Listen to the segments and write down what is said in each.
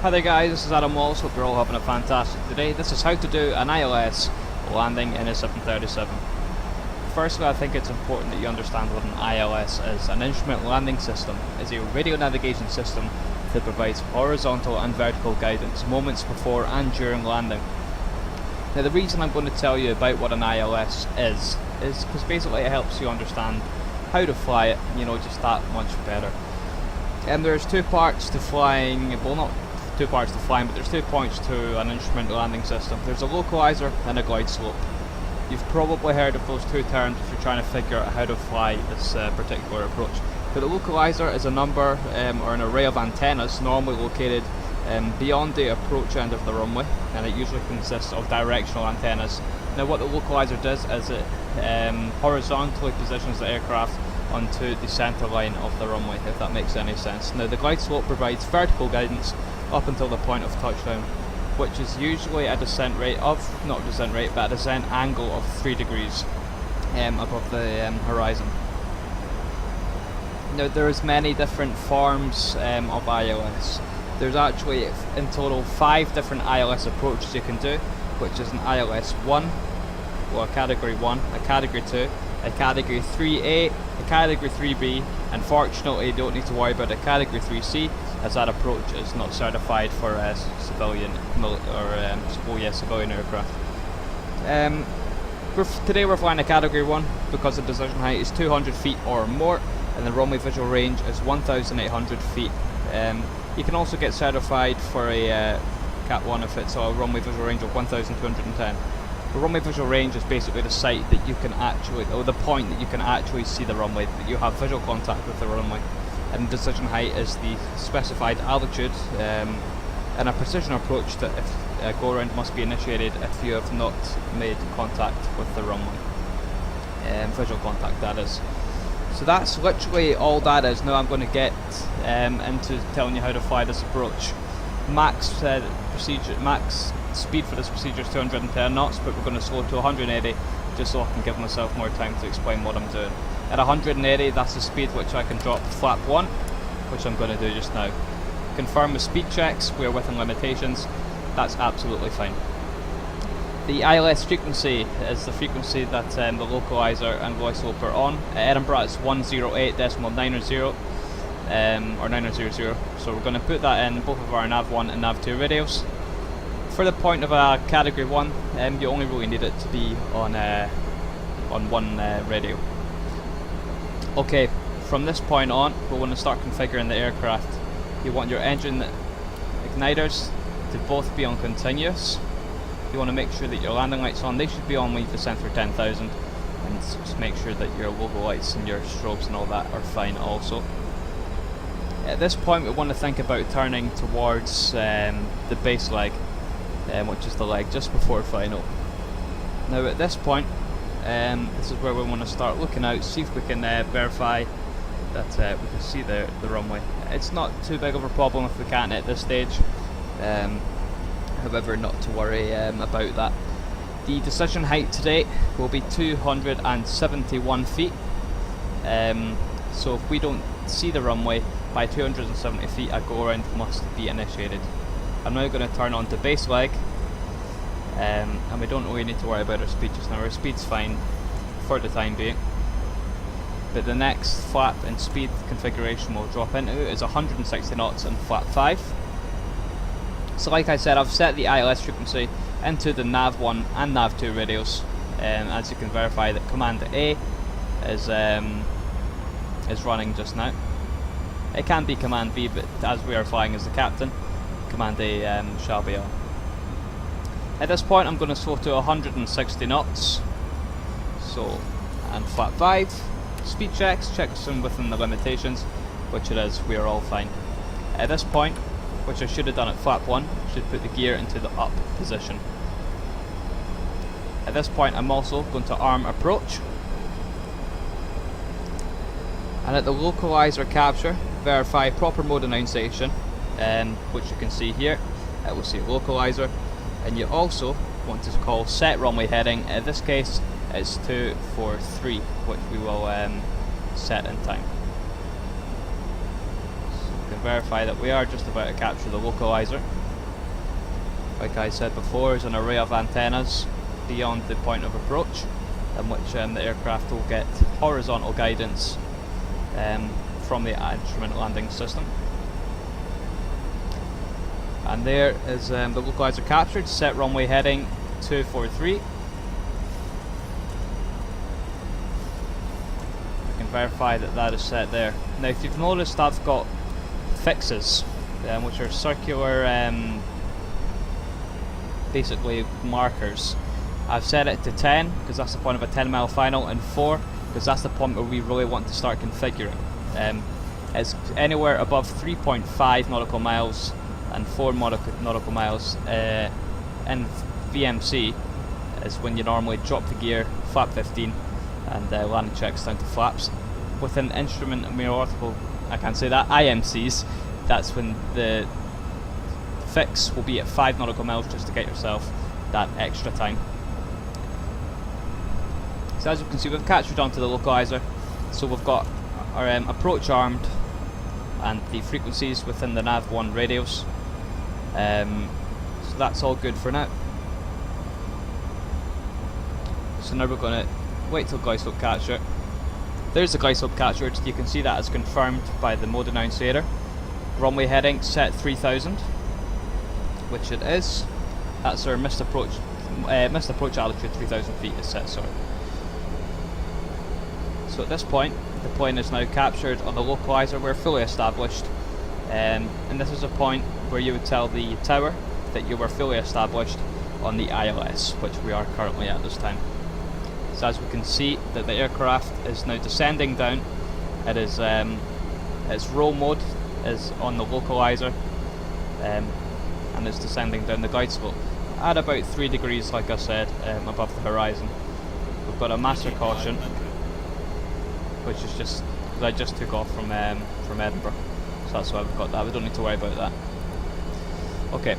Hi there guys, this is Adam Walls, hope you're all having a fantastic day. This is how to do an ILS landing in a 737. Firstly, I think it's important that you understand what an ILS is. An instrument landing system is a radio navigation system that provides horizontal and vertical guidance moments before and during landing. Now the reason I'm going to tell you about what an ILS is because basically it helps you understand how to fly it, just that much better. And there's two parts to flying, well not two parts to flying, but there's 2 points to an instrument landing system. There's a localizer and a glide slope. You've probably heard of those two terms if you're trying to figure out how to fly this particular approach. But the localizer is a number or an array of antennas normally located beyond the approach end of the runway, and it usually consists of directional antennas. Now what the localizer does is it horizontally positions the aircraft onto the centre line of the runway, if that makes any sense. Now the glide slope provides vertical guidance up until the point of touchdown, which is usually a descent rate of, not descent rate, but a descent angle of 3 degrees above the horizon. Now there's many different forms of ILS. There's actually in total 5 different ILS approaches you can do, which is an ILS 1, well a category 1, a category 2, a category 3A, a category 3B, and fortunately you don't need to worry about a category 3C, as that approach is not certified for civilian aircraft. Today we're flying a category 1 because the decision height is 200 feet or more and the runway visual range is 1,800 feet. You can also get certified for a Cat 1 if it's a runway visual range of 1,210. The runway visual range is basically the site that you can actually, or the point that you can actually see the runway, that you have visual contact with the runway. And decision height is the specified altitude, and a precision approach that if go around must be initiated if you have not made contact with the runway. Visual contact, that is. So that's literally all that is. Now I'm going to get into telling you how to fly this approach. Max speed for this procedure is 210 knots, but we're going to slow to 180 just so I can give myself more time to explain what I'm doing. At 180, that's the speed which I can drop flap 1, which I'm going to do just now. Confirm with speed checks, we are within limitations, that's absolutely fine. The ILS frequency is the frequency that the localizer and glide slope are on. At Edinburgh it's 108.900 or 900, so we're going to put that in both of our nav 1 and nav 2 radios. For the point of a category 1, you only really need it to be on one radio. Okay, from this point on, we want to start configuring the aircraft. You want your engine igniters to both be on continuous. You want to make sure that your landing lights on. They should be on when you descend through 10,000, and just make sure that your logo lights and your strobes and all that are fine also. At this point, we want to think about turning towards the base leg, which is the leg just before final. Now at this point, this is where we want to start looking out, see if we can verify that we can see the runway. It's not too big of a problem if we can't at this stage, however not to worry about that. The decision height today will be 271 feet, so if we don't see the runway by 270 feet, a go around must be initiated. I'm now going to turn on to base leg, and we don't really need to worry about our speed just now. Our speed's fine for the time being, but the next flap and speed configuration we'll drop into is 160 knots and flap 5. So like I said, I've set the ILS frequency into the nav 1 and nav 2 radios, as you can verify that command A is running just now. It can be command B, but as we are flying as the captain, command A shall be on. At this point I'm going to slow to 160 knots, and flap 5, speed checks them within the limitations, which it is, we are all fine. At this point, which I should have done at flap 1, should put the gear into the up position. At this point I'm also going to arm approach, and at the localizer capture, verify proper mode annunciation, which you can see here. It will say localizer, and you also want to call set runway heading. In this case it's 243, which we will set in time. So verify that we are just about to capture the localizer. Like I said before, there's an array of antennas beyond the point of approach, in which the aircraft will get horizontal guidance from the instrument landing system. And there is the localizer captured, set runway heading 243. I can verify that that is set there. Now if you've noticed, I've got fixes, which are circular basically markers. I've set it to 10 because that's the point of a 10-mile final, and 4 because that's the point where we really want to start configuring. It's anywhere above 3.5 nautical miles and 4 nautical miles in VMC is when you normally drop the gear, flap 15, and landing checks down to flaps. Within instrument and aeronautical, I can't say that, IMCs, that's when the fix will be at 5 nautical miles, just to get yourself that extra time. So as you can see, we've captured onto the localizer, so we've got our approach armed and the frequencies within the nav1 radios. So that's all good for now. So now we're going to wait till glide-slope capture. There's the glide-slope captured. You can see that as confirmed by the mode annunciator. Runway heading set 3000, which it is. That's our missed approach altitude, 3000 feet is set, sorry. So at this point, the plane is now captured on the localizer. We're fully established, and this is a point where you would tell the tower that you were fully established on the ILS, which we are currently at this time. So as we can see, that the aircraft is now descending down. It is its roll mode is on the localizer, and it's descending down the glide slope at about 3 degrees, like I said, above the horizon. We've got a master caution, which is just because I just took off from Edinburgh, so that's why we've got that. We don't need to worry about that. Okay,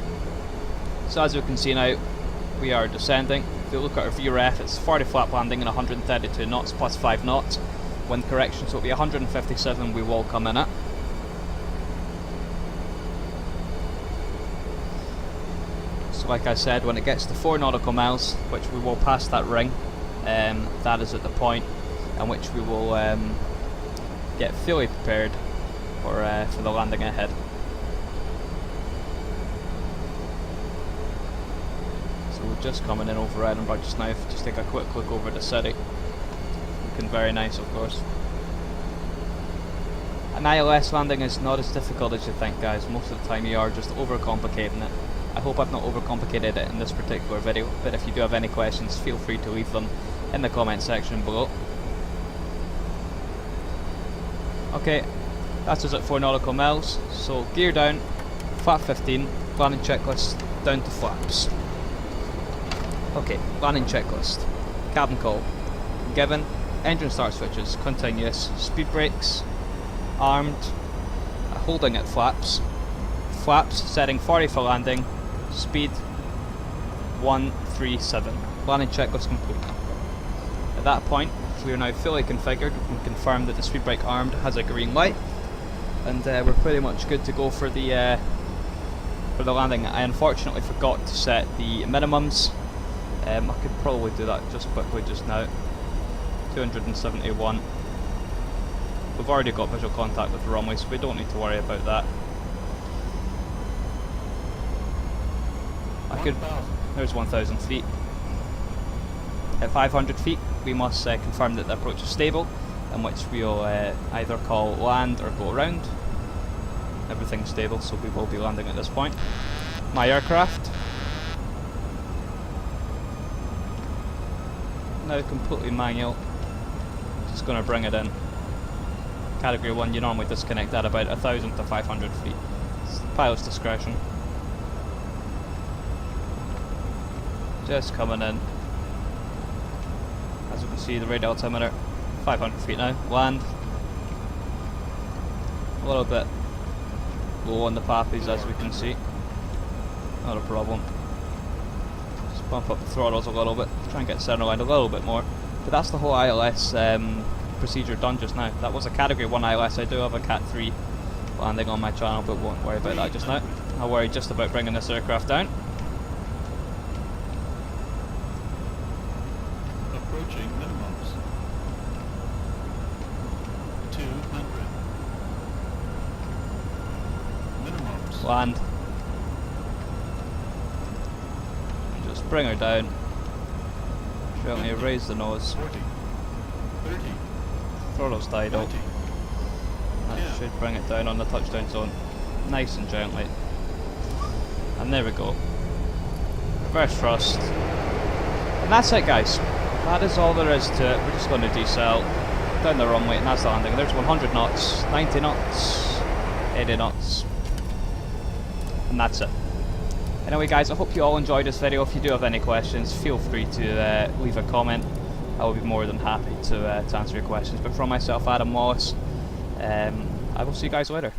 so as you can see now, we are descending. If you look at our VREF, it's 40 flap landing and 132 knots plus 5 knots. Wind correction, so it'll be 157 we will come in at. So like I said, when it gets to 4 nautical miles, which we will pass that ring, that is at the point in which we will get fully prepared for the landing ahead. So we're just coming in over Edinburgh just now. Just take a quick look over the city. Looking very nice, of course. An ILS landing is not as difficult as you think, guys. Most of the time you are just overcomplicating it. I hope I've not overcomplicated it in this particular video, but if you do have any questions, feel free to leave them in the comment section below. Okay, that's us at 4 nautical miles, so gear down, flap 15, landing checklist, down to flaps. Okay, landing checklist. Cabin call given, engine start switches, continuous, speed brakes, armed, holding at flaps, setting 40 for landing, speed 137, landing checklist complete. At that point, we are now fully configured. We can confirm that the speed brake armed has a green light, and we're pretty much good to go for the landing. I unfortunately forgot to set the minimums. I could probably do that just quickly just now. 271. We've already got visual contact with the runway, so we don't need to worry about that. There's 1,000 feet. At 500 feet, we must confirm that the approach is stable, in which we'll either call land or go around. Everything's stable, so we will be landing at this point. My aircraft. Now completely manual. Just going to bring it in. Category 1, you normally disconnect at about 1,000 to 500 feet. It's pilot's discretion. Just coming in. As you can see, the radar altimeter, 500 feet now. Land. A little bit low on the pappies, as we can see. Not a problem. Just bump up the throttles a little bit, try and get center line a little bit more. But that's the whole ILS procedure done just now. That was a Category 1 ILS. I do have a Cat 3 landing on my channel, but won't worry about that just now. I'll worry just about bringing this aircraft down. Approaching minimums. 200. Minimums. Land. Just bring her down. Gently raise the nose. 40. 30. Throttle's idle. 20. That Yeah. should bring it down on the touchdown zone. Nice and gently. And there we go. Reverse thrust. And that's it, guys. That is all there is to it. We're just going to decel down the runway, and that's the landing. There's 100 knots, 90 knots, 80 knots. And that's it. Anyway guys, I hope you all enjoyed this video. If you do have any questions, feel free to leave a comment. I will be more than happy to answer your questions. But from myself, Adam Wallace, I will see you guys later.